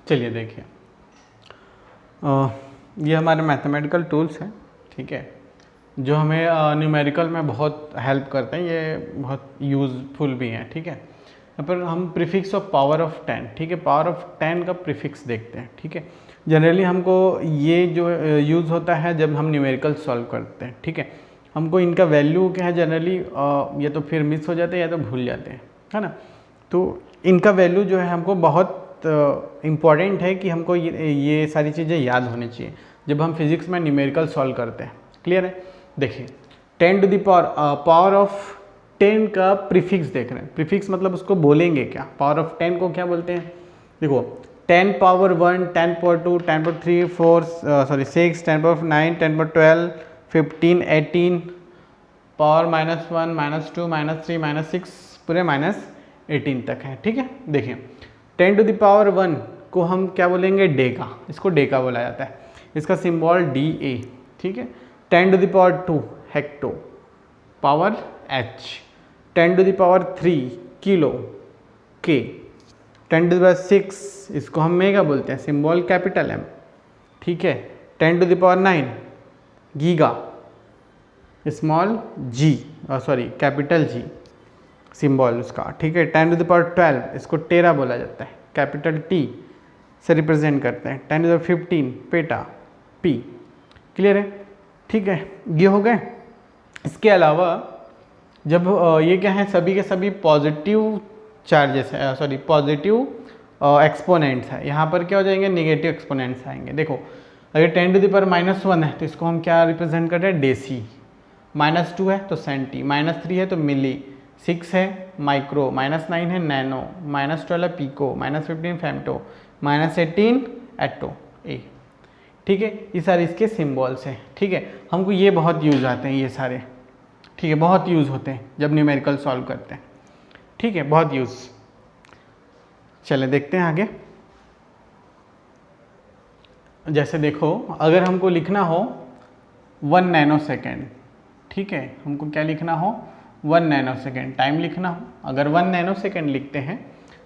चलिए देखिए, ये हमारे मैथमेटिकल टूल्स हैं, ठीक है, जो हमें न्यूमेरिकल में बहुत हेल्प करते हैं, ये बहुत यूज़फुल भी हैं, ठीक है। यहाँ पर हम प्रीफिक्स ऑफ पावर ऑफ 10, ठीक है, पावर ऑफ 10 का प्रीफिक्स देखते हैं, ठीक है। जनरली हमको ये जो यूज़ होता है जब हम न्यूमेरिकल सॉल्व करते हैं, ठीक है। हमको इनका वैल्यू क्या है जनरली या तो फिर मिस हो जाते हैं या तो भूल जाते हैं, है ना। तो इनका वैल्यू जो है हमको बहुत इम्पॉर्टेंट है कि हमको ये सारी चीज़ें याद होनी चाहिए जब हम फिजिक्स में न्यूमेरिकल सॉल्व करते हैं। क्लियर है? देखिए 10 टू द पावर ऑफ 10 का प्रीफिक्स देख रहे हैं। प्रीफिक्स मतलब उसको बोलेंगे क्या, पावर ऑफ 10 को क्या बोलते हैं। देखो 10 power 1, 10 power 2, 10 power 3, 6, 10 power 9, 10 power 12, 15, 18, power -1, -2, -3, -6 पूरे -18 तक है, ठीक है। देखिए 10 टू द पावर 1 को हम क्या बोलेंगे, डेका, इसको डेका बोला जाता है, इसका सिंबल DA, ठीक है। 10 to the power 2 hecto, power H। 10 to the power 3 kilo, K। 10 to the power 6 इसको हम मेगा बोलते हैं, सिंबल कैपिटल M, ठीक है। 10 to the power 9 giga, small G, capital G symbol उसका, ठीक है। 10 टू द पावर 12 इसको टेरा बोला जाता है, कैपिटल T से रिप्रेजेंट करते हैं। 10 to the power 15 peta, P। Clear है? ठीक है, ये हो गए। इसके अलावा जब ये क्या है, सभी के सभी पॉजिटिव चार्जेस है, पॉजिटिव एक्सपोनेंट्स है, यहाँ पर क्या हो जाएंगे, नेगेटिव एक्सपोनेंट्स आएंगे। देखो अगर 10 टू द पावर -1 है तो इसको हम क्या रिप्रेजेंट कर रहे हैं, डेसी। -2 है तो सेंटी, -3 है तो मिली, 6 है माइक्रो, -9 है नैनो, -12 है पीको, -15 फेम्टो, -18 एटो, ए। ठीक है, ये सारे इसके सिंबल्स हैं, ठीक है। हमको ये बहुत यूज आते हैं ये सारे, ठीक है, बहुत यूज़ होते हैं जब न्यूमेरिकल सॉल्व करते हैं, ठीक है, बहुत यूज़। चले देखते हैं आगे। जैसे देखो अगर हमको लिखना हो 1 नैनो सेकेंड, ठीक है, हमको क्या लिखना हो, 1 नैनो सेकेंड टाइम लिखना हो। अगर 1 नैनो सेकेंड लिखते हैं,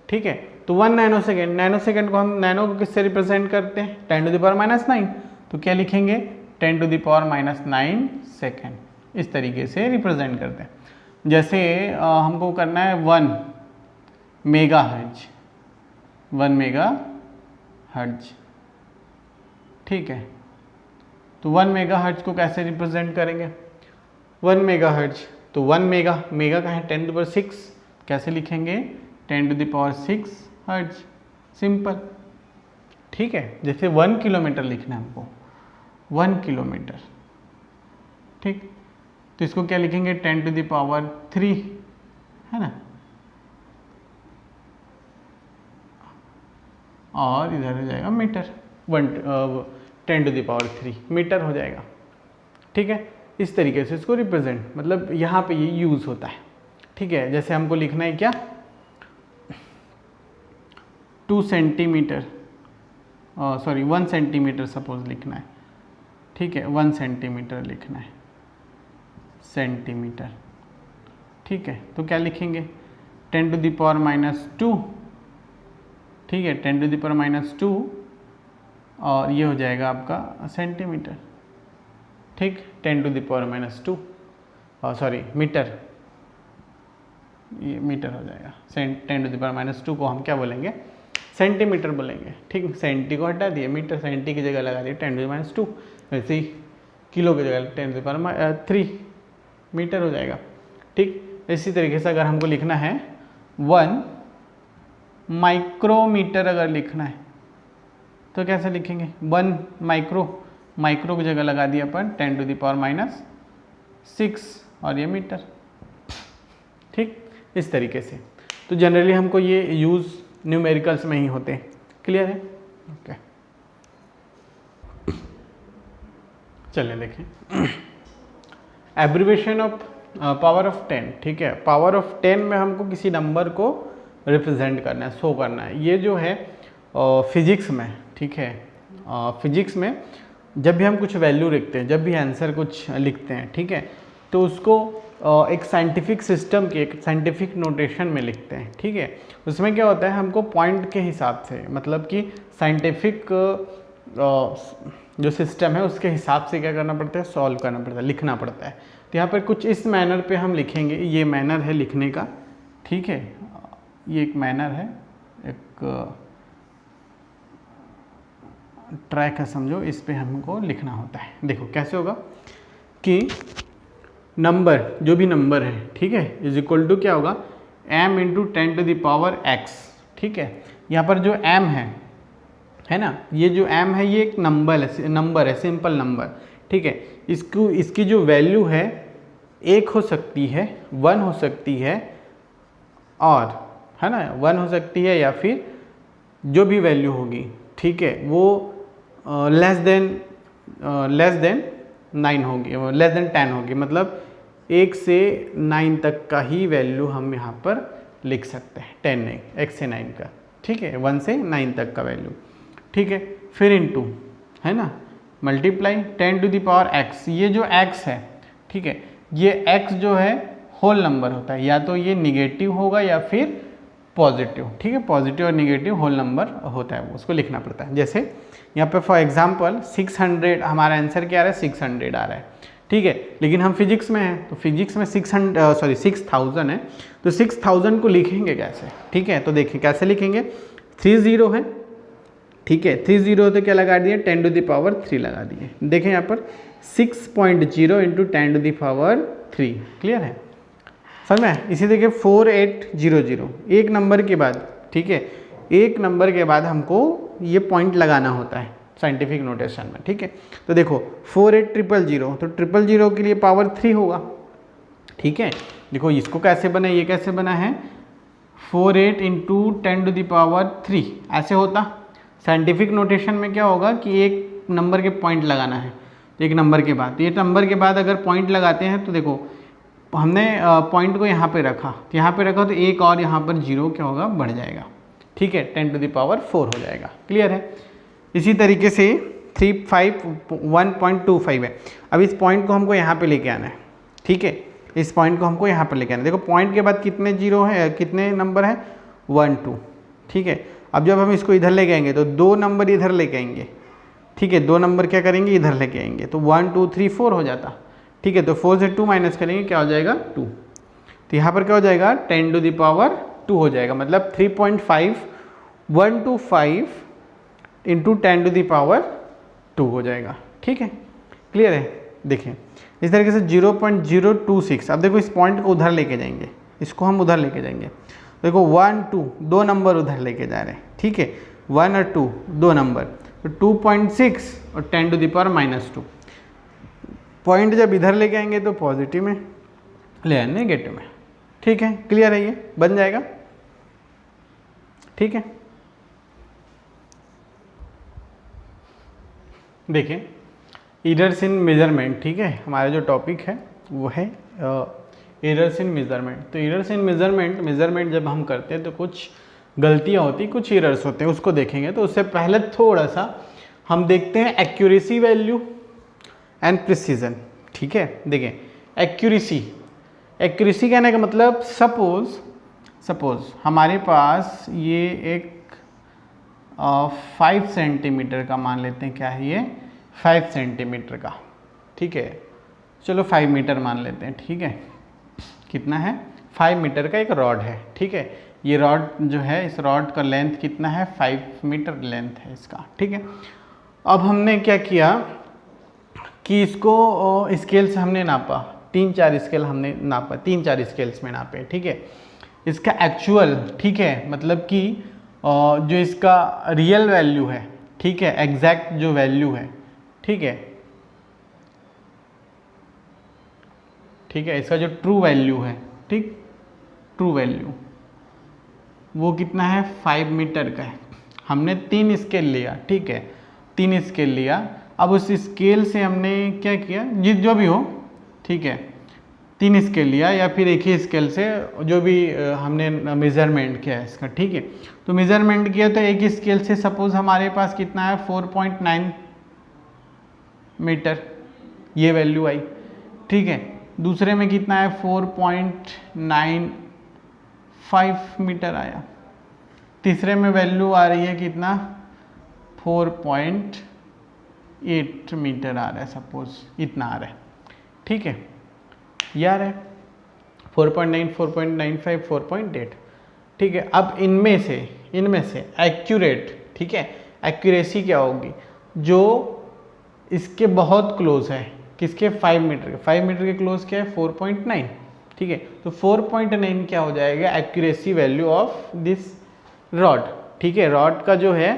ठीक है, तो 1 नैनो सेकेंड को हम नैनो को किससे रिप्रेजेंट करते हैं, 10 टू द पावर -9, तो क्या लिखेंगे, 10 टू द पावर -9 सेकेंड, इस तरीके से रिप्रेजेंट करते हैं। जैसे हमको करना है 1 मेगाहर्ट्ज, 1 मेगाहर्ट्ज, ठीक है, तो 1 मेगाहर्ट्ज को कैसे रिप्रेजेंट करेंगे, 1 मेगाहर्ट्ज, तो 1 मेगा का है 10 टू द पावर 6, कैसे लिखेंगे, 10 to the power 6 hertz, simple, ठीक है। जैसे 1 किलोमीटर लिखना है हमको, 1 किलोमीटर, ठीक, तो इसको क्या लिखेंगे, 10 टू द पावर 3, है ना, और इधर हो जाएगा metre, 10 to the power 3 metre हो जाएगा, ठीक है। इस तरीके से इसको रिप्रेजेंट, मतलब यहाँ पे ये यूज़ होता है, ठीक है। जैसे हमको लिखना है क्या, 2 सेंटीमीटर, 1 सेंटीमीटर सपोज लिखना है, ठीक है, 1 सेंटीमीटर लिखना है, सेंटीमीटर, ठीक है, तो क्या लिखेंगे, 10 टू द पावर -2, ठीक है, 10 टू द पावर -2, और ये हो जाएगा आपका सेंटीमीटर, ठीक, 10 टू द पावर -2, मीटर, ये मीटर हो जाएगा। 10 टू द पावर -2 को हम क्या बोलेंगे, सेंटीमीटर बोलेंगे, ठीक। सेंटी को हटा दिए, मीटर सेंटी की जगह लगा दिए 10 टू द -2, वैसे ही किलो की जगह 10 टू द पावर 3 मीटर हो जाएगा, ठीक। इसी तरीके से अगर हमको लिखना है 1 माइक्रोमीटर, अगर लिखना है तो कैसे लिखेंगे, 1 माइक्रो की जगह लगा दिया अपन 10 टू द पावर -6, और ये मीटर, ठीक, इस तरीके से। तो जनरली हमको ये यूज़ न्यूमेरिकल्स में ही होते हैं। क्लियर है? ओके, चलिए देखें एब्रीविएशन ऑफ पावर ऑफ 10, ठीक है। पावर ऑफ 10 में हमको किसी नंबर को रिप्रेजेंट करना है, शो करना है। ये जो है फिजिक्स में, ठीक है, फिजिक्स में जब भी हम कुछ वैल्यू लिखते हैं, जब भी आंसर कुछ लिखते हैं, ठीक है, तो उसको एक साइंटिफिक सिस्टम के एक साइंटिफिक नोटेशन में लिखते हैं, ठीक है। उसमें क्या होता है, हमको पॉइंट के हिसाब से, मतलब कि साइंटिफिक जो सिस्टम है उसके हिसाब से क्या करना पड़ता है, सॉल्व करना पड़ता है, लिखना पड़ता है। तो यहाँ पर कुछ इस मैनर पे हम लिखेंगे, ये मैनर है लिखने का, ठीक है। ये एक मैनर है, एक ट्रैक है समझो, इस पे हमको लिखना होता है। देखो कैसे होगा कि नंबर, जो भी नंबर है, ठीक है, इज इक्वल टू क्या होगा, m into 10 to the power x, ठीक है। यहाँ पर जो m है ना, ये जो m है ये एक नंबर है, सिंपल नंबर, ठीक है। इसकी जो वैल्यू है 1 हो सकती है, 1 हो सकती है, और है ना 1 हो सकती है, या फिर जो भी वैल्यू होगी, ठीक है, वो लेस देन 9 होगी, लेस देन 10 होगी, मतलब 1 से 9 तक का ही वैल्यू हम यहाँ पर लिख सकते हैं, 10 नहीं, 1 से 9 का, ठीक है, 1 से 9 तक का वैल्यू, ठीक है। फिर इनटू, है ना, multiply 10 to the power x, ये जो x है, ठीक है, ये x जो है होल नंबर होता है, या तो ये निगेटिव होगा या फिर पॉजिटिव, ठीक है, पॉजिटिव और निगेटिव होल नंबर होता है, उसको लिखना पड़ता है। जैसे यहाँ पे फॉर एग्जांपल 600, हमारा आंसर क्या आ रहा है, 600 आ रहा है, ठीक है, लेकिन हम फिजिक्स में हैं, तो फिजिक्स में 6000 है, तो 6000 को लिखेंगे कैसे, ठीक है। तो देखिए कैसे लिखेंगे, 30 है, ठीक है, 30 होते क्या लगा दिए, 10 टू द पावर 3 लगा दिए। देखें यहाँ पर 6.0 into 10 to the power 3, clear है, समझ में। इसी देखिए 4800, एक नंबर के बाद, ठीक है, एक नंबर के बाद हमको ये पॉइंट लगाना होता है साइंटिफिक नोटेशन में, ठीक है। तो देखो 48000, तो 000 के लिए पावर 3 होगा, ठीक है। देखो इसको कैसे बना, ये कैसे बना है, 48 इंटू 10 टू द पावर 3 ऐसे होता। साइंटिफिक नोटेशन में क्या होगा कि एक नंबर के पॉइंट लगाना है, तो एक नंबर के बाद, ये नंबर के बाद अगर पॉइंट लगाते हैं, तो देखो हमने पॉइंट को यहाँ पे रखा, तो यहाँ पे रखा, तो एक और यहाँ पर 0 क्या होगा, बढ़ जाएगा, ठीक है, 10 टू द पावर 4 हो जाएगा, क्लियर है। इसी तरीके से 1.25 है। अब इस पॉइंट को हमको यहाँ पे लेके आना है, ठीक है, इस पॉइंट को हमको यहाँ पर लेके आना है। देखो पॉइंट के बाद कितने 0 है, कितने नंबर है, 1 2, ठीक है। अब जब हम इसको इधर लेके आएंगे तो 2 नंबर इधर लेके आएंगे, ठीक है, 2 नंबर क्या करेंगे, इधर लेके आएंगे, तो 1 2 3 4 हो जाता, ठीक है। तो 4 से 2 माइनस करेंगे, क्या हो जाएगा, 2, तो यहाँ पर क्या हो जाएगा, 10 टू द पावर 2 हो जाएगा, मतलब 3.5125 इंटू 10 टू द पावर 2 हो जाएगा, ठीक है, क्लियर है। देखिए इस तरीके से 0.026। अब देखो इस पॉइंट को उधर लेके जाएंगे, इसको हम उधर लेके जाएंगे, देखो 1 2 2 नंबर उधर लेके जा रहे हैं, ठीक है, 1 और 2 2 नंबर, तो 2.6 और 10 टू द पावर -2। पॉइंट जब इधर लेके आएंगे तो पॉजिटिव में ले आए, नेगेटिव में, ठीक है, क्लियर है, ये बन जाएगा, ठीक है। देखिए एरर्स इन मेजरमेंट, ठीक है, हमारा जो टॉपिक है वो है एरर्स इन मेजरमेंट। तो एरर्स इन मेजरमेंट जब हम करते हैं तो कुछ गलतियां होती, कुछ एरर्स होते हैं, उसको देखेंगे। तो उससे पहले थोड़ा सा हम देखते हैं एक्यूरेसी वैल्यू एंड प्रिसीजन, ठीक है। देखिए एक्यूरेसी कहने का मतलब सपोज हमारे पास ये एक 5 सेंटीमीटर का मान लेते हैं, क्या है ये, 5 सेंटीमीटर का, ठीक है, चलो 5 मीटर मान लेते हैं, ठीक है, कितना है, 5 मीटर का एक रॉड है, ठीक है। ये रॉड जो है, इस रॉड का लेंथ कितना है, 5 मीटर लेंथ है इसका, ठीक है। अब हमने क्या किया कि इसको स्केल से हमने नापा, 3-4 स्केल हमने नापा, 3-4 स्केल्स में नापे, ठीक है। इसका एक्चुअल, ठीक है, मतलब कि जो इसका रियल वैल्यू है, ठीक है, एग्जैक्ट जो वैल्यू है, ठीक है, इसका जो ट्रू वैल्यू है, ठीक, ट्रू वैल्यू वो कितना है, 5 मीटर का है। हमने 3 स्केल लिया, ठीक है, 3 स्केल लिया। अब उस स्केल से हमने क्या किया, जो भी हो, ठीक है, 3 स्केल लिया या फिर एक ही स्केल से जो भी हमने मेज़रमेंट किया है इसका, ठीक है। तो मेज़रमेंट किया तो एक स्केल से सपोज हमारे पास कितना है, 4.9 मीटर, ये वैल्यू आई, ठीक है। दूसरे में कितना है 4.95 मीटर आया, तीसरे में वैल्यू आ रही है कितना 4.8 मीटर आ रहा है, सपोज इतना आ रहा है, ठीक है यार है 4.9, 4.95, 4.8, ठीक है। अब इनमें से एक्यूरेट, ठीक है, एक्यूरेसी क्या होगी, जो इसके बहुत क्लोज है, किसके 5 मीटर के, 5 मीटर के क्लोज क्या है 4.9, ठीक है। तो 4.9 क्या हो जाएगा accuracy value of this rod, ठीक है। रॉड का जो है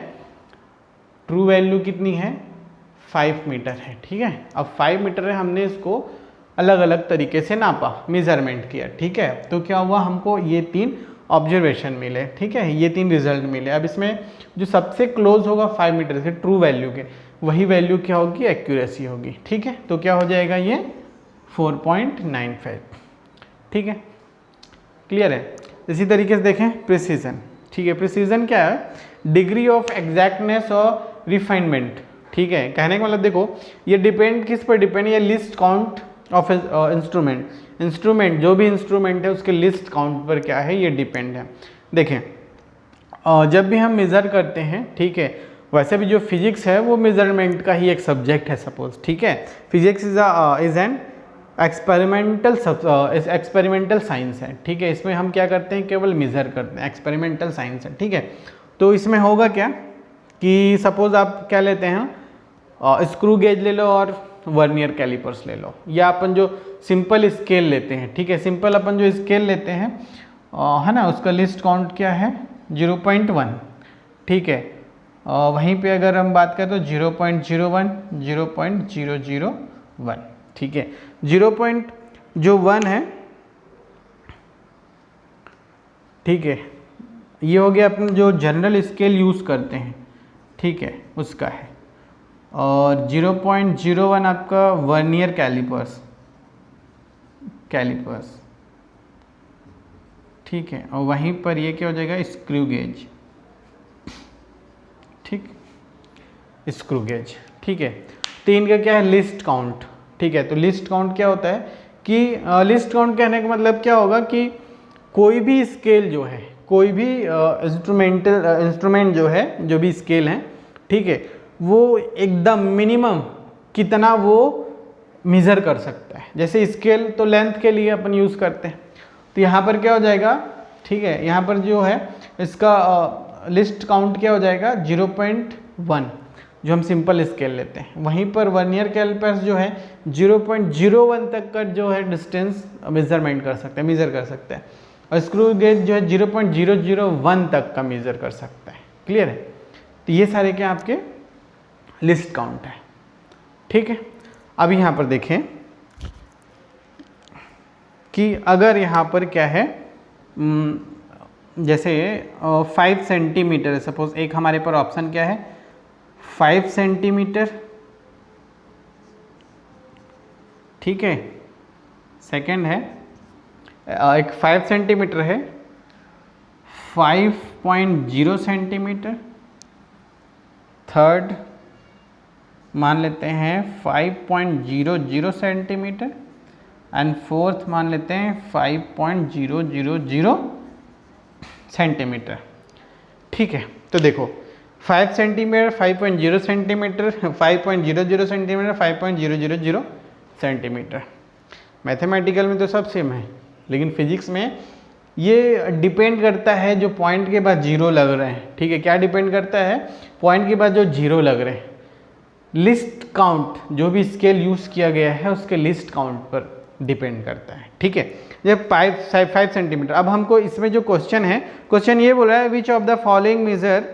ट्रू वैल्यू कितनी है 5 मीटर है, ठीक है। अब 5 मीटर है, हमने इसको अलग अलग तरीके से नापा, मेजरमेंट किया, ठीक है। तो क्या हुआ, हमको ये 3 ऑब्जर्वेशन मिले, ठीक है, ये 3 रिजल्ट मिले। अब इसमें जो सबसे क्लोज होगा 5 मीटर से ट्रू वैल्यू के, वही वैल्यू क्या होगी एक्यूरेसी होगी, ठीक है। तो क्या हो जाएगा ये 4.95, ठीक है, क्लियर है। इसी तरीके से देखें प्रिसीजन, ठीक है। प्रिसीजन क्या है, डिग्री ऑफ एग्जैक्टनेस और रिफाइनमेंट, ठीक है। कहने का मतलब देखो ये डिपेंड किस पर डिपेंड है, लिस्ट काउंट ऑफ इंस्ट्रूमेंट जो भी इंस्ट्रूमेंट है उसके लिस्ट काउंट पर क्या है ये डिपेंड है। देखें जब भी हम मेज़र करते हैं, ठीक है, वैसे भी जो फिजिक्स है वो मेजरमेंट का ही एक सब्जेक्ट है सपोज, ठीक है। Physics is an experimental science है, ठीक है। इसमें हम क्या करते हैं, केवल मेज़र करते हैं, एक्सपेरिमेंटल साइंस है, ठीक है। तो इसमें होगा क्या कि सपोज आप क्या लेते हैं, स्क्रू गेज ले लो और वर्नियर कैलिपर्स ले लो, या अपन जो सिंपल स्केल लेते हैं, ठीक है, सिंपल अपन जो स्केल लेते हैं है ना, उसका लिस्ट काउंट क्या है 0.1, ठीक है। वहीं पे अगर हम बात करें तो 0.01, 0.001, ठीक है। 0.1 है, ठीक है, ये हो गया अपन जो जनरल स्केल यूज़ करते हैं, ठीक है, उसका है। और 0.01 आपका वर्नियर कैलिपर्स, ठीक है। और वहीं पर ये क्या हो जाएगा स्क्रू गेज, ठीक, स्क्रू गेज, ठीक है। 3 का क्या है लिस्ट काउंट, ठीक है। तो लिस्ट काउंट क्या होता है कि लिस्ट काउंट कहने का मतलब क्या होगा कि कोई भी स्केल जो है, कोई भी इंस्ट्रूमेंट जो है, जो भी स्केल हैं, ठीक है, वो एकदम मिनिमम कितना वो मेज़र कर सकता है। जैसे स्केल तो लेंथ के लिए अपन यूज़ करते हैं, तो यहाँ पर क्या हो जाएगा, ठीक है, यहाँ पर जो है इसका लिस्ट काउंट क्या हो जाएगा 0.1 जो हम सिंपल स्केल लेते हैं। वहीं पर वर्नियर कैलिपर्स जो है 0.01 तक का जो है डिस्टेंस मेजरमेंट कर सकते हैं, मेज़र कर सकते हैं। और स्क्रू गेज जो है 0.001 तक का मेज़र कर सकता है, क्लियर है। तो ये सारे क्या आपके लिस्ट काउंट है, ठीक है। अब यहाँ पर देखें कि अगर यहाँ पर क्या है जैसे 5 सेंटीमीटर है सपोज, एक हमारे पर ऑप्शन क्या है 5 सेंटीमीटर, ठीक है। सेकंड है एक 5 सेंटीमीटर है, 5.0 सेंटीमीटर, थर्ड मान लेते हैं 5.00 सेंटीमीटर एंड फोर्थ मान लेते हैं 5.000 सेंटीमीटर, ठीक है। तो देखो 5 centimetre, 5.0 centimetre, 5.00 centimetre, 5.000 centimetre. Mathematical में तो सब सेम है, लेकिन फिजिक्स में ये डिपेंड करता है जो पॉइंट के बाद जीरो लग रहे हैं, ठीक है। क्या डिपेंड करता है, पॉइंट के बाद जो जीरो लग रहे हैं, लिस्ट काउंट जो भी स्केल यूज़ किया गया है उसके लिस्ट काउंट पर डिपेंड करता है, ठीक है। जब 5 सेंटीमीटर, अब हमको इसमें जो क्वेश्चन है, क्वेश्चन ये बोल रहा है which of the following measure,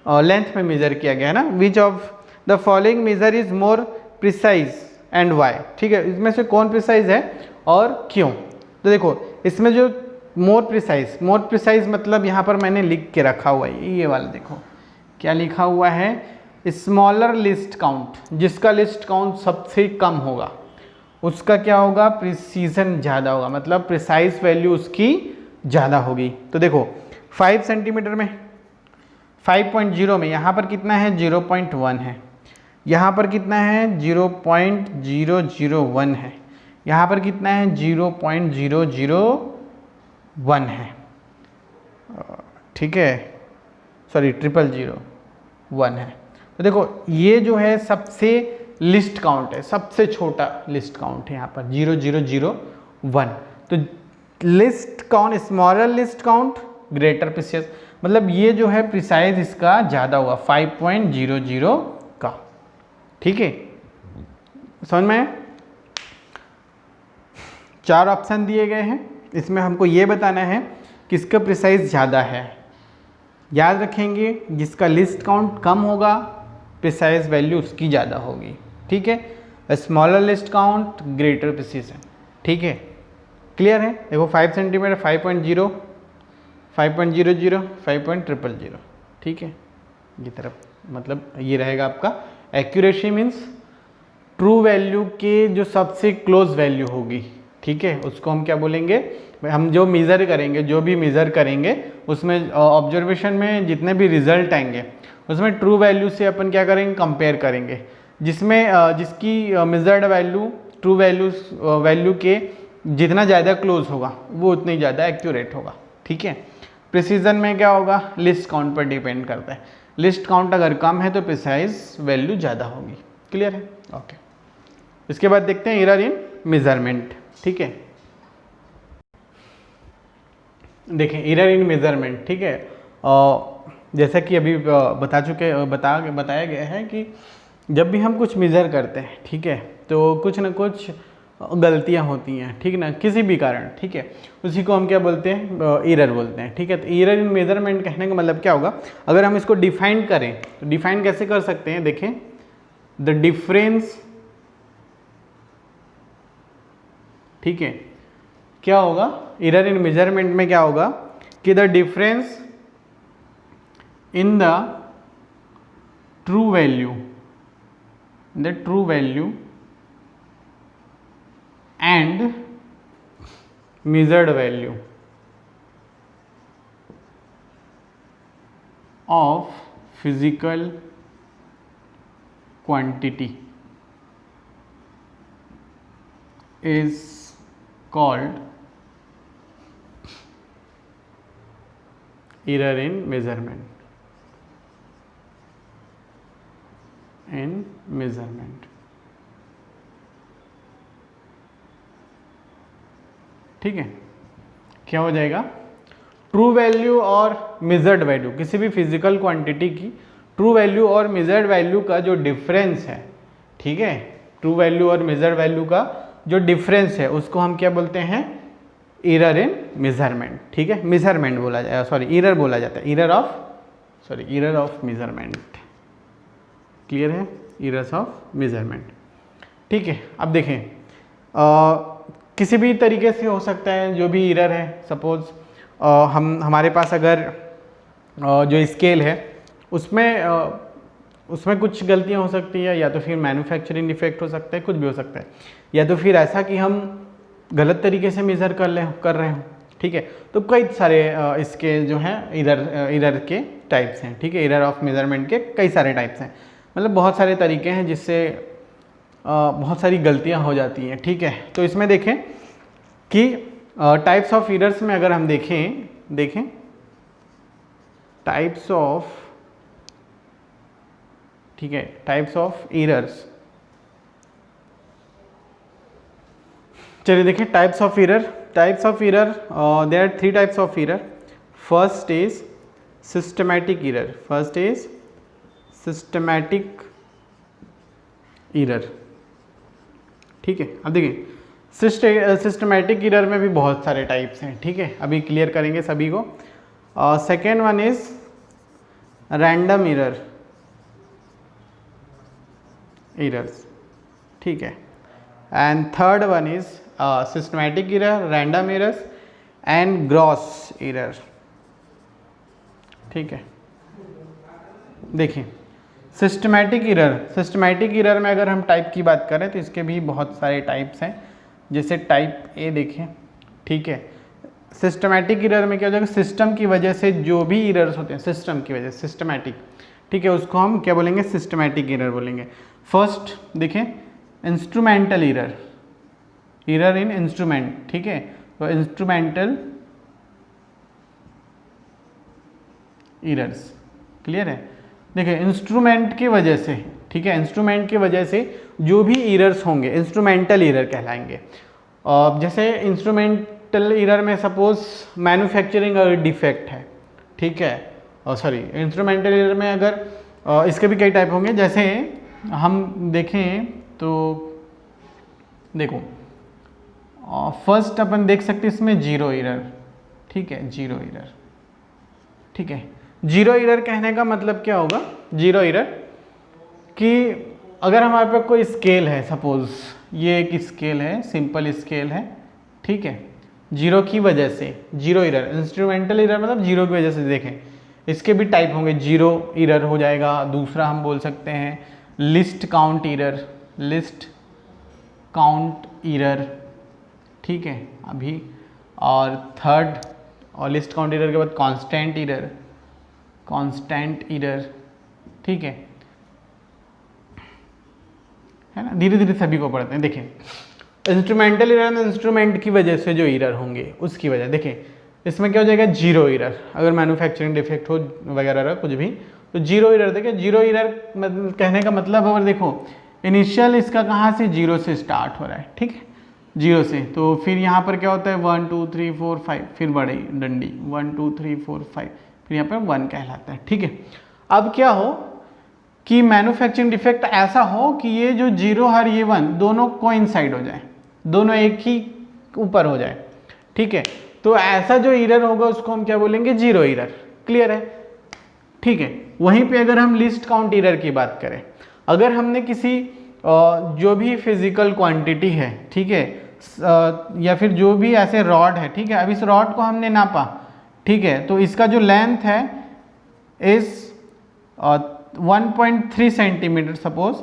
length में मेजर किया गया है ना, which of the following measure is more precise and why, ठीक है। इसमें से कौन प्रिसाइज है और क्यों। तो देखो इसमें जो मोर प्रिसाइज मतलब यहाँ पर मैंने लिख के रखा हुआ है, ये वाला देखो क्या लिखा हुआ है, स्मॉलर लिस्ट काउंट, जिसका लिस्ट काउंट सबसे कम होगा उसका क्या होगा प्रिसीजन ज़्यादा होगा, मतलब प्रिसाइज वैल्यू उसकी ज़्यादा होगी। तो देखो 5 सेंटीमीटर में 5.0 में यहाँ पर कितना है 0.1 है, यहाँ पर कितना है 0.001 है, यहाँ पर कितना है 0.001 है, ठीक है, सॉरी 0.001 है। तो देखो ये जो है सबसे लिस्ट काउंट है, सबसे छोटा लिस्ट काउंट है यहाँ पर 0.001। तो list count, smaller list count greater precious, मतलब ये जो है प्रिसाइज इसका ज़्यादा होगा 5.00 का, ठीक है, समझ में? 4 ऑप्शन दिए गए हैं, इसमें हमको ये बताना है किसका प्रिसाइज ज़्यादा है। याद रखेंगे जिसका लिस्ट काउंट कम होगा प्रिसाइज वैल्यू उसकी ज़्यादा होगी, ठीक है। Smaller list count greater precision, ठीक है, क्लियर है? देखो 5 सेंटीमीटर 5.0, 5.00, 5.000, ठीक है, ये तरफ मतलब ये रहेगा आपका एक्यूरेसी मीन्स ट्रू वैल्यू के जो सबसे क्लोज वैल्यू होगी, ठीक है, उसको हम क्या बोलेंगे, हम जो मेज़र करेंगे, जो भी मेज़र करेंगे उसमें ऑब्जर्वेशन में जितने भी रिजल्ट आएंगे उसमें ट्रू वैल्यू से अपन क्या करेंगे, कंपेयर करेंगे, जिसमें जिसकी मेजर्ड वैल्यू ट्रू वैल्यू के जितना ज़्यादा क्लोज होगा वो उतनी ज़्यादा एक्यूरेट होगा, ठीक है। प्रिसीजन में क्या होगा, लिस्ट काउंट पर डिपेंड करता है, लिस्ट काउंट अगर कम है तो प्रिसाइज वैल्यू ज़्यादा होगी, क्लियर है? ओके, इसके बाद देखते हैं एरर इन मेजरमेंट, ठीक है। देखें एरर इन मेजरमेंट, ठीक है, जैसा कि अभी बताया गया है कि जब भी हम कुछ मेज़र करते हैं, ठीक है, तो कुछ ना कुछ गलतियां होती हैं, ठीक ना, किसी भी कारण, ठीक है, उसी को हम क्या बोलते हैं, एरर बोलते हैं, ठीक है। तो एरर इन मेजरमेंट कहने का मतलब क्या होगा, अगर हम इसको डिफाइन करें तो डिफाइन कैसे कर सकते हैं, देखें द डिफरेंस, ठीक है, क्या होगा एरर इन मेजरमेंट में, क्या होगा कि the difference in the true value, and measured value of physical quantity is called error in measurement, ठीक है। क्या हो जाएगा, ट्रू वैल्यू और मेजर्ड वैल्यू, किसी भी फिजिकल क्वांटिटी की ट्रू वैल्यू और मेजर्ड वैल्यू का जो डिफरेंस है, ठीक है, ट्रू वैल्यू और मेजर्ड वैल्यू का जो डिफरेंस है उसको हम क्या बोलते हैं, एरर इन मेजरमेंट, ठीक है, मेजरमेंट बोला जाए, सॉरी एरर बोला जाता है, एरर ऑफ मेजरमेंट, क्लियर है, एरर्स ऑफ मेजरमेंट, ठीक है। अब देखें किसी भी तरीके से हो सकता है जो भी एरर है, सपोज हमारे पास अगर जो स्केल है उसमें कुछ गलतियां हो सकती है, या तो फिर मैन्युफैक्चरिंग डिफेक्ट हो सकता है, कुछ भी हो सकता है, या तो फिर ऐसा कि हम गलत तरीके से मेज़र कर रहे हो, ठीक है। तो कई सारे इसके जो हैं एरर के टाइप्स हैं, ठीक है, एरर ऑफ मेजरमेंट के कई सारे टाइप्स हैं, मतलब बहुत सारे तरीके हैं जिससे बहुत सारी गलतियां हो जाती हैं, ठीक है। तो इसमें देखें कि टाइप्स ऑफ एरर्स में अगर हम देखें टाइप्स ऑफ, ठीक है, टाइप्स ऑफ एरर्स, चलिए देखें types of error there are 3 types of error. First is systematic error, ठीक है। अब देखिए सिस्टमैटिक एरर में भी बहुत सारे टाइप्स हैं, ठीक है, अभी क्लियर करेंगे सभी को। Second one is random errors, ठीक है, and third one is systematic error, random errors and gross error, ठीक है। देखिए सिस्टमैटिक एरर में अगर हम टाइप की बात करें तो इसके भी बहुत सारे टाइप्स हैं, जैसे टाइप ए देखें, ठीक है। सिस्टमैटिक एरर में क्या हो जाएगा, सिस्टम की वजह से जो भी एरर्स होते हैं सिस्टम की वजह से, सिस्टमैटिक, ठीक है, उसको हम क्या बोलेंगे, सिस्टमैटिक एरर बोलेंगे। फर्स्ट देखें इंस्ट्रूमेंटल एरर इन इंस्ट्रूमेंट, ठीक है। तो इंस्ट्रूमेंटल एरर्स, क्लियर है। देखिए इंस्ट्रूमेंट की वजह से, ठीक है, इंस्ट्रूमेंट की वजह से जो भी एरर्स होंगे इंस्ट्रूमेंटल एरर कहलाएंगे। जैसे इंस्ट्रूमेंटल एरर में सपोज मैन्युफैक्चरिंग अगर डिफेक्ट है, ठीक है, सॉरी इंस्ट्रूमेंटल एरर में अगर इसके भी कई टाइप होंगे। जैसे हम देखें तो देखो फर्स्ट अपन देख सकते हैं इसमें जीरो एरर, ठीक है, जीरो एरर, ठीक है। जीरो एरर कहने का मतलब क्या होगा, जीरो एरर कि अगर हमारे पास कोई स्केल है, सपोज ये एक स्केल है, सिंपल स्केल है, ठीक है, जीरो की वजह से जीरो एरर, इंस्ट्रूमेंटल एरर मतलब जीरो की वजह से। देखें इसके भी टाइप होंगे, जीरो एरर हो जाएगा, दूसरा हम बोल सकते हैं list count error, list count error, ठीक है अभी, और थर्ड, और लिस्ट काउंट एरर के बाद कांस्टेंट एरर, कांस्टेंट एरर, ठीक है ना। धीरे धीरे सभी को पढ़ते हैं। देखिए इंस्ट्रूमेंटल एरर में इंस्ट्रूमेंट की वजह से जो एरर होंगे उसकी वजह, देखिए इसमें क्या हो जाएगा, जीरो एरर। अगर मैन्युफैक्चरिंग डिफेक्ट हो वगैरह कुछ भी तो जीरो एरर। देखिए जीरो एरर कहने का मतलब, अगर देखो इनिशियल इसका कहाँ से, जीरो से स्टार्ट हो रहा है, ठीक है, जीरो से। तो फिर यहाँ पर क्या होता है 1 2 3 4 5, फिर बढ़े डंडी 1 2 3 4 5, फिर यहाँ पर 1 कहलाता है, ठीक है। अब क्या हो कि मैन्युफैक्चरिंग डिफेक्ट ऐसा हो कि ये जो जीरो और ये 1 दोनों कोइंसाइड हो जाए, दोनों एक ही ऊपर हो जाए, ठीक है। तो ऐसा जो एरर होगा उसको हम क्या बोलेंगे, जीरो एरर, क्लियर है, ठीक है। वहीं पे अगर हम लिस्ट काउंट एरर की बात करें, अगर हमने किसी जो भी फिजिकल क्वांटिटी है, ठीक है, या फिर जो भी ऐसे रॉड है, ठीक है, अब इस रॉड को हमने नापा, ठीक है, तो इसका जो लेंथ है इस 1.3 सेंटीमीटर सपोज,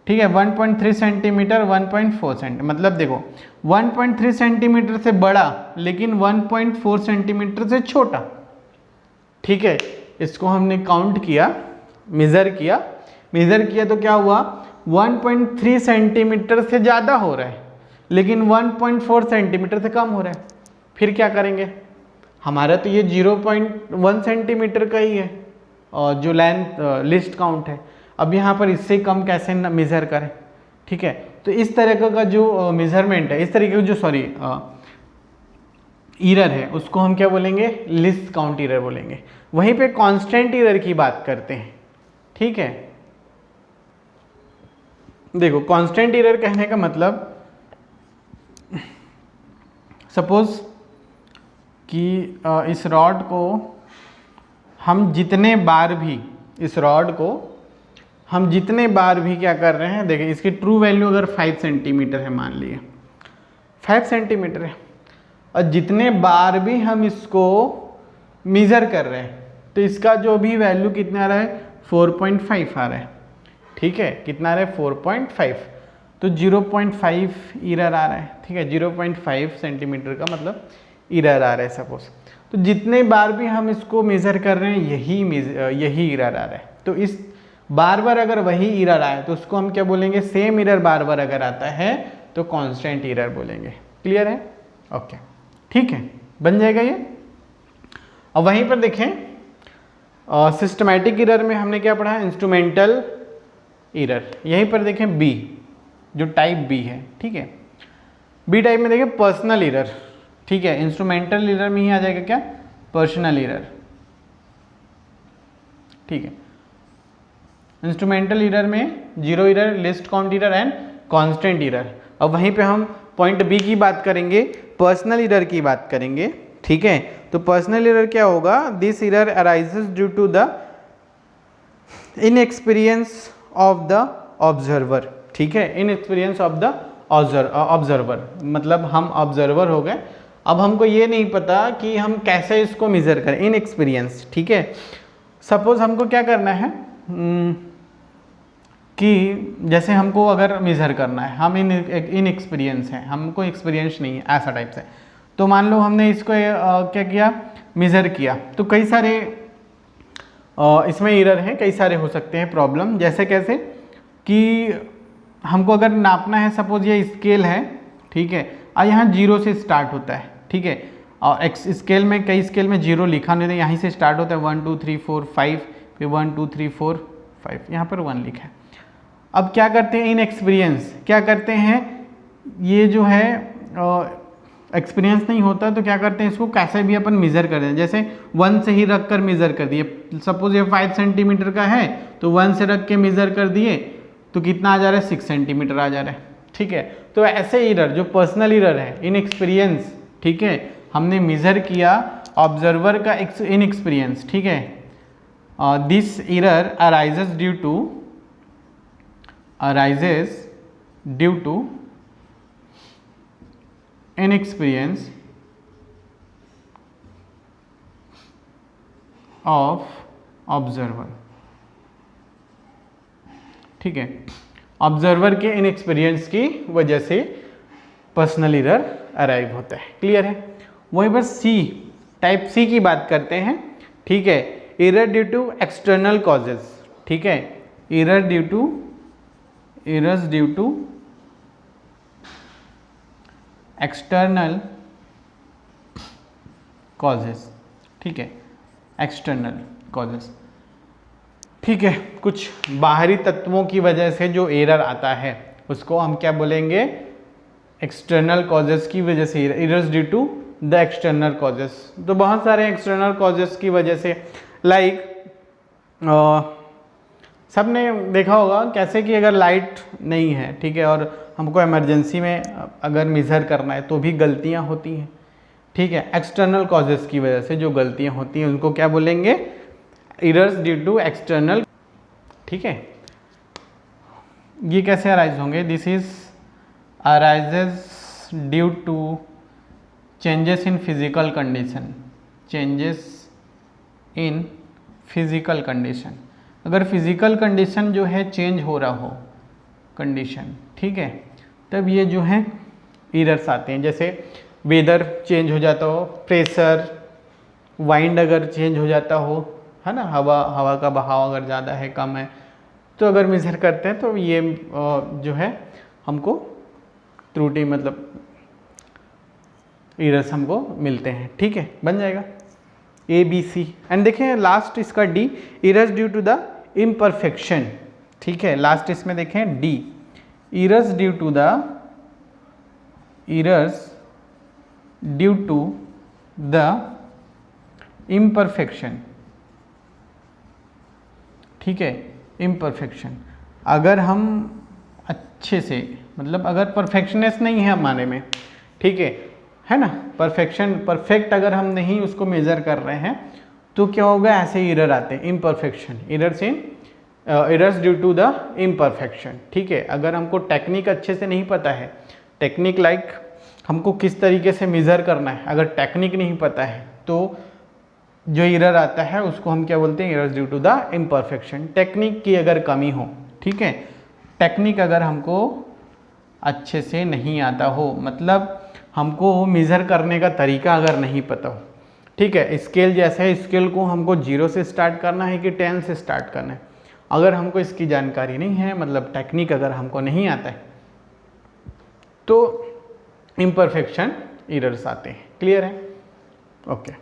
ठीक है, 1.3 सेंटीमीटर 1.4 सेंटीमीटर, मतलब देखो 1.3 सेंटीमीटर से बड़ा लेकिन 1.4 सेंटीमीटर से छोटा, ठीक है। इसको हमने काउंट किया, मेज़र किया तो क्या हुआ, 1.3 सेंटीमीटर से ज़्यादा हो रहा है लेकिन 1.4 सेंटीमीटर से कम हो रहा है। फिर क्या करेंगे, हमारा तो ये 0.1 सेंटीमीटर का ही है और जो लेंथ लिस्ट काउंट है। अब यहाँ पर इससे कम कैसे मेज़र करें, ठीक है। तो इस तरह का जो मेज़रमेंट है, इस तरीके का जो सॉरी एरर है उसको हम क्या बोलेंगे, लिस्ट काउंट एरर बोलेंगे। वहीं पे कांस्टेंट एरर की बात करते हैं, ठीक है। देखो कांस्टेंट एरर कहने का मतलब, सपोज कि इस रॉड को हम जितने बार भी क्या कर रहे हैं, देखिए इसकी ट्रू वैल्यू अगर 5 सेंटीमीटर है, मान लिए 5 सेंटीमीटर है, और जितने बार भी हम इसको मेज़र कर रहे हैं तो इसका जो भी वैल्यू कितना आ रहा है, 4.5 आ रहा है, ठीक है, कितना आ रहा है 4.5, तो 0.5 एरर आ रहा है, ठीक है, 0.5 सेंटीमीटर का मतलब एरर आ रहा है सपोज। तो जितने बार भी हम इसको मेज़र कर रहे हैं यही एरर आ रहा है। तो इस बार बार अगर वही एरर आए तो उसको हम क्या बोलेंगे, सेम एरर बार बार अगर आता है तो कांस्टेंट एरर बोलेंगे, क्लियर है, ओके, ठीक है, बन जाएगा ये। अब वहीं पर देखें सिस्टमैटिक एरर में हमने क्या पढ़ा है, इंस्ट्रूमेंटल एरर। यहीं पर देखें बी, जो टाइप बी है, ठीक है, बी टाइप में देखें पर्सनल एरर, ठीक है, इंस्ट्रूमेंटल एरर में ही आ जाएगा क्या, पर्सनल एरर, ठीक है। इंस्ट्रूमेंटल एरर में zero error, list count error and constant error. अब वहीं पे हम पॉइंट बी की बात करेंगे, पर्सनल एरर की बात करेंगे, ठीक है। तो पर्सनल एरर क्या होगा, this error arises due to the inexperience of the observer, ठीक है, इनएक्सपीरियंस ऑफ द ऑब्जर्वर, मतलब हम ऑब्जर्वर हो गए, अब हमको ये नहीं पता कि हम कैसे इसको मेज़र करें, इनएक्सपीरियंस, ठीक है। सपोज हमको क्या करना है कि जैसे हमको अगर मेज़र करना है, हम इनएक्सपीरियंस हैं, हमको एक्सपीरियंस नहीं है ऐसा टाइप से, तो मान लो हमने इसको क्या किया, मेज़र किया, तो कई सारे इसमें एरर हैं, कई सारे हो सकते हैं प्रॉब्लम। जैसे कैसे कि हमको अगर नापना है, सपोज ये स्केल है, ठीक है, और यहाँ 0 से स्टार्ट होता है, ठीक है। और एक्स स्केल में, कई स्केल में 0 लिखा नहीं था, यहीं से स्टार्ट होता है 1 2 3 4 5, फिर 1 2 3 4 5, यहाँ पर 1 लिखा है। अब क्या करते हैं इन एक्सपीरियंस, क्या करते हैं, ये जो है एक्सपीरियंस नहीं होता तो क्या करते हैं, इसको कैसे भी अपन मेज़र कर दें, जैसे 1 से ही रख कर मेज़र कर दिए। सपोज ये 5 सेंटीमीटर का है तो 1 से रख के मेज़र कर दिए तो कितना आ जा रहा है, 6 सेंटीमीटर आ जा रहा है, ठीक है। तो ऐसे इरर जो पर्सनल इरर है, इन एक्सपीरियंस, ठीक है, हमने मेज़र किया ऑब्जर्वर का इन एक्सपीरियंस, ठीक है। This error arises due to inexperience of observer, ठीक है। ऑब्जर्वर के इनएक्सपीरियंस की वजह से पर्सनल इरर अराइव होता है, क्लियर है। वहीं पर सी, टाइप सी की बात करते हैं, ठीक है। Error due to external causes, ठीक है। Errors due to external causes, ठीक है, एक्सटर्नल कॉजेस, ठीक है। कुछ बाहरी तत्वों की वजह से जो एरर आता है उसको हम क्या बोलेंगे, एक्सटर्नल कॉजेस की वजह से, errors due to the external causes. तो बहुत सारे एक्सटर्नल कॉजेस की वजह से, लाइक सबने देखा होगा कैसे कि अगर लाइट नहीं है, ठीक है, और हमको इमरजेंसी में अगर मेज़र करना है तो भी गलतियां होती हैं, ठीक है। एक्सटर्नल कॉजेस की वजह से जो गलतियां होती हैं उनको क्या बोलेंगे, एरर्स ड्यू टू एक्सटर्नल, ठीक है। ये कैसे अराइज होंगे, this is arises due to changes in physical condition, changes in physical condition. अगर फिजिकल कंडीशन जो है चेंज हो रहा हो कंडीशन, ठीक है, तब ये जो है एरर्स आते हैं। जैसे वेदर चेंज हो जाता हो, प्रेशर, वाइंड अगर चेंज हो जाता हो, है ना, हवा का बहाव अगर ज़्यादा है कम है, तो अगर मेज़र करते हैं तो ये जो है हमको त्रुटि, मतलब एरर्स हमको मिलते हैं, ठीक है। बन जाएगा ABC। एंड देखें लास्ट इसका D, errors due to the imperfection, ठीक है। लास्ट इसमें देखें D, errors due to the imperfection, ठीक है, इम्परफेक्शन। अगर हम अच्छे से, मतलब अगर परफेक्शनेस नहीं है हमारे में, ठीक है ना, परफेक्ट अगर हम नहीं उसको मेज़र कर रहे हैं तो क्या होगा, ऐसे एरर आते हैं, imperfection, errors due to the imperfection, ठीक है। अगर हमको टेक्निक अच्छे से नहीं पता है, टेक्निक लाइक हमको किस तरीके से मेज़र करना है, अगर टेक्निक नहीं पता है तो जो एरर आता है उसको हम क्या बोलते हैं, errors due to the imperfection. Technique की अगर कमी हो, ठीक है, टेक्निक अगर हमको अच्छे से नहीं आता हो, मतलब हमको मेज़र करने का तरीका अगर नहीं पता हो, ठीक है। स्केल जैसे है, स्केल को हमको 0 से स्टार्ट करना है कि 10 से स्टार्ट करना है, अगर हमको इसकी जानकारी नहीं है, मतलब टेक्निक अगर हमको नहीं आता है, तो इम्परफेक्शन एरर्स आते हैं, क्लियर है, ओके।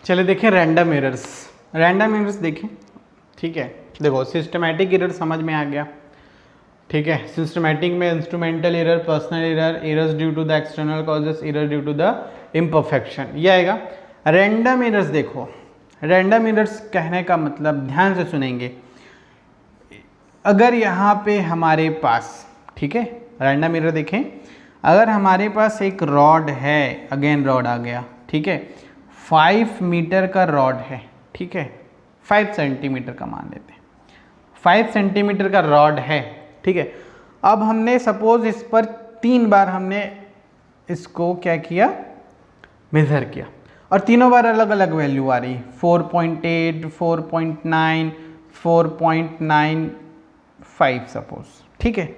चलिए देखें रैंडम एरर्स। रैंडम एरर्स देखें, ठीक है। देखो सिस्टमैटिक एरर समझ में आ गया, ठीक है। सिस्टमैटिक में instrumental error, personal error, errors due to the external causes, error due to the imperfection, ये आएगा। रैंडम एरर्स देखो, रैंडम एरर्स कहने का मतलब, ध्यान से सुनेंगे, अगर यहाँ पे हमारे पास, ठीक है, रैंडम एरर देखें, अगर हमारे पास एक रॉड है, अगेन रॉड आ गया, ठीक है, 5 मीटर का रॉड है, ठीक है, 5 सेंटीमीटर का मान लेते हैं, 5 सेंटीमीटर का रॉड है, ठीक है। अब हमने सपोज इस पर 3 बार हमने इसको क्या किया, मेज़र किया, और तीनों बार अलग अलग वैल्यू आ रही है, 4.8, 4.9, 4.95 सपोज, ठीक है।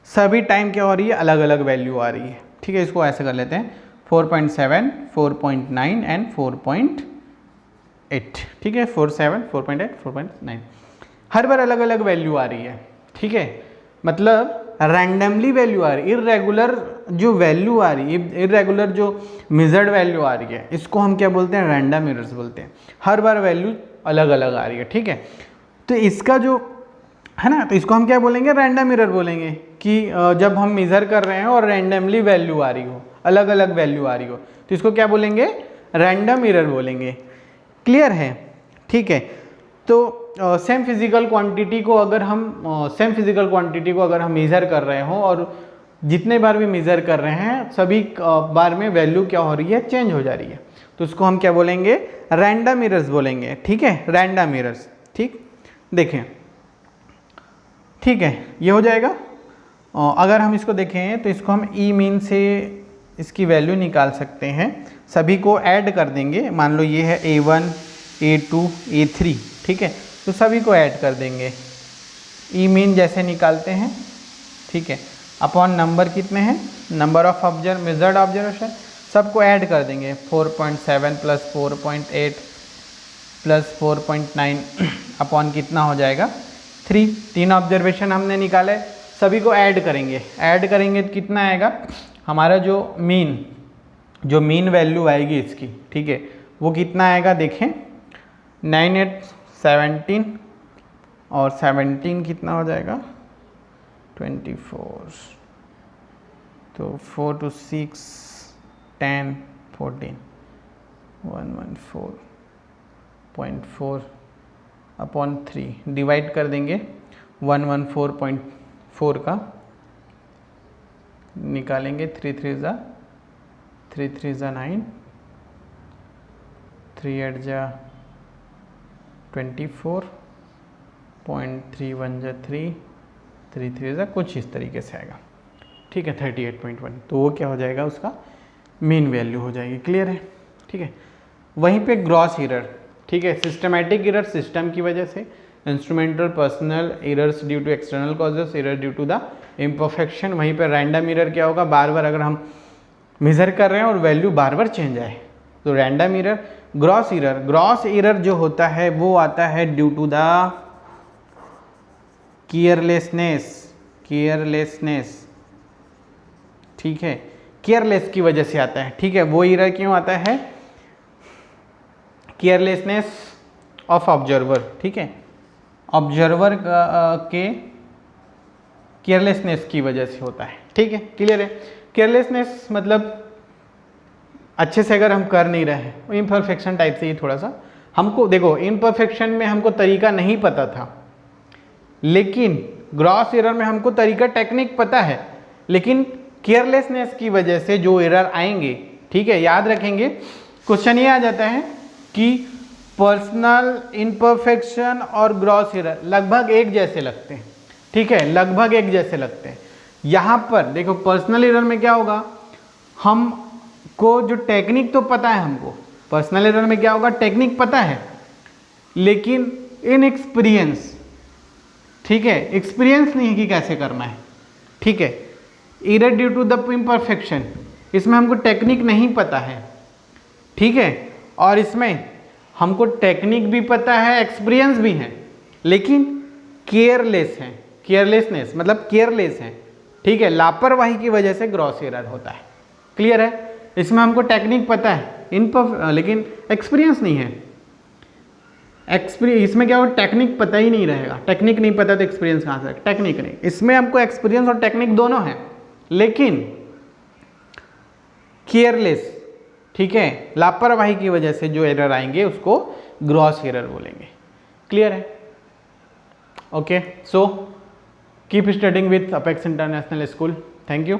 सभी टाइम क्या हो रही है, अलग अलग वैल्यू आ रही है, ठीक है। इसको ऐसे कर लेते हैं 4.7, 4.9 एंड 4.8, ठीक है, 4.7, 4.8, 4.9, हर बार अलग अलग वैल्यू आ रही है, ठीक है, मतलब रैंडमली वैल्यू आ रही है, इरेगुलर जो वैल्यू आ रही है, इरेगुलर जो मेजर्ड वैल्यू आ रही है, इसको हम क्या बोलते हैं, रैंडम एरर्स बोलते हैं। हर बार वैल्यू अलग अलग आ रही है, ठीक है। तो इसका जो है ना, तो इसको हम क्या बोलेंगे, रैंडम एरर बोलेंगे कि जब हम मेजर कर रहे हैं और रैंडमली वैल्यू आ रही हो, अलग अलग वैल्यू आ रही हो, तो इसको क्या बोलेंगे, रैंडम एरर बोलेंगे। क्लियर है, ठीक है। तो सेम फिजिकल क्वांटिटी को अगर हम मेज़र कर रहे हो और जितने बार भी मेज़र कर रहे हैं सभी बार में वैल्यू क्या हो रही है, चेंज हो जा रही है, तो उसको हम क्या बोलेंगे, रैंडम एरर्स बोलेंगे, ठीक है, रैंडम एरर्स। ठीक, देखें, ठीक है, ये हो जाएगा। अगर हम इसको देखें तो इसको हम ई मीन से इसकी वैल्यू निकाल सकते हैं, सभी को ऐड कर देंगे। मान लो ये है A1 A2 A3, ठीक है, तो सभी को ऐड कर देंगे, ई मीन जैसे निकालते हैं, ठीक है, अपॉन नंबर कितने हैं, number of observe measured observation, सबको ऐड कर देंगे। 4.7 प्लस 4.8 प्लस 4.9 अपॉन कितना हो जाएगा, 3। 3 ऑब्जर्वेशन हमने निकाले, सभी को ऐड करेंगे, ऐड करेंगे तो कितना आएगा, हमारा जो मीन वैल्यू आएगी इसकी, ठीक है, वो कितना आएगा, देखें 9 8 17 और 17 कितना हो जाएगा, 24, तो 4 to 6 10 14 114.4 अपॉन 3 डिवाइड कर देंगे 114.4 का, निकालेंगे 3 3 जा 9, 3 8 जा 24.31 जा 3, 3 3 जा कुछ इस तरीके से आएगा, ठीक है, 38.1। तो वो क्या हो जाएगा, उसका मीन वैल्यू हो जाएगी। क्लियर है, ठीक है। वहीं पे ग्रॉस एरर, ठीक है, सिस्टमैटिक एरर सिस्टम की वजह से, instrumental personal errors due to external causes, error due to the imperfection. वहीं पे रैंडम एरर क्या होगा, बार बार अगर हम मेजर कर रहे हैं और वैल्यू बार बार चेंज आए, तो रैंडम एरर। ग्रॉस एरर जो होता है वो आता है ड्यू टू द केयरलेसनेस, ठीक है, केयरलेस की वजह से आता है, ठीक है। वो एरर क्यों आता है, केयरलेसनेस ऑफ ऑब्जर्वर, ठीक है, ऑब्जर्वर के केयरलेसनेस की वजह से होता है, ठीक है। क्लियर है, केयरलेसनेस मतलब अच्छे से अगर हम कर नहीं रहे हैं, इम्परफेक्शन टाइप से ही थोड़ा सा हमको, देखो इम्परफेक्शन में हमको तरीका नहीं पता था, लेकिन ग्रॉस एरर में हमको तरीका टेक्निक पता है, लेकिन केयरलेसनेस की वजह से जो एरर आएंगे, ठीक है, याद रखेंगे क्वेश्चन ये आ जाता है कि पर्सनल इम्परफेक्शन और ग्रॉस एरर लगभग एक जैसे लगते हैं, ठीक है, लगभग एक जैसे लगते हैं। यहाँ पर देखो पर्सनल एरर में क्या होगा, हमको जो टेक्निक तो पता है, हमको पर्सनल एरर में क्या होगा, टेक्निक पता है, लेकिन इनएक्सपीरियंस, ठीक है, एक्सपीरियंस नहीं है कि कैसे करना है, ठीक है। Error due to the imperfection, इसमें हमको टेक्निक नहीं पता है, ठीक है, और इसमें हमको टेक्निक भी पता है, एक्सपीरियंस भी है, लेकिन केयरलेसनेस मतलब केयरलेस है, ठीक है, लापरवाही की वजह से ग्रॉस एरर होता है। क्लियर है, इसमें हमको टेक्निक पता है, लेकिन एक्सपीरियंस नहीं है। इसमें क्या हो, टेक्निक पता ही नहीं रहेगा, टेक्निक नहीं पता तो एक्सपीरियंस कहाँ से, टेक्निक नहीं, इसमें हमको एक्सपीरियंस और टेक्निक दोनों है, लेकिन केयरलेस, ठीक है, लापरवाही की वजह से जो एरर आएंगे उसको ग्रॉस एरर बोलेंगे। क्लियर है, okay. So keep studying with apex international school. Thank you.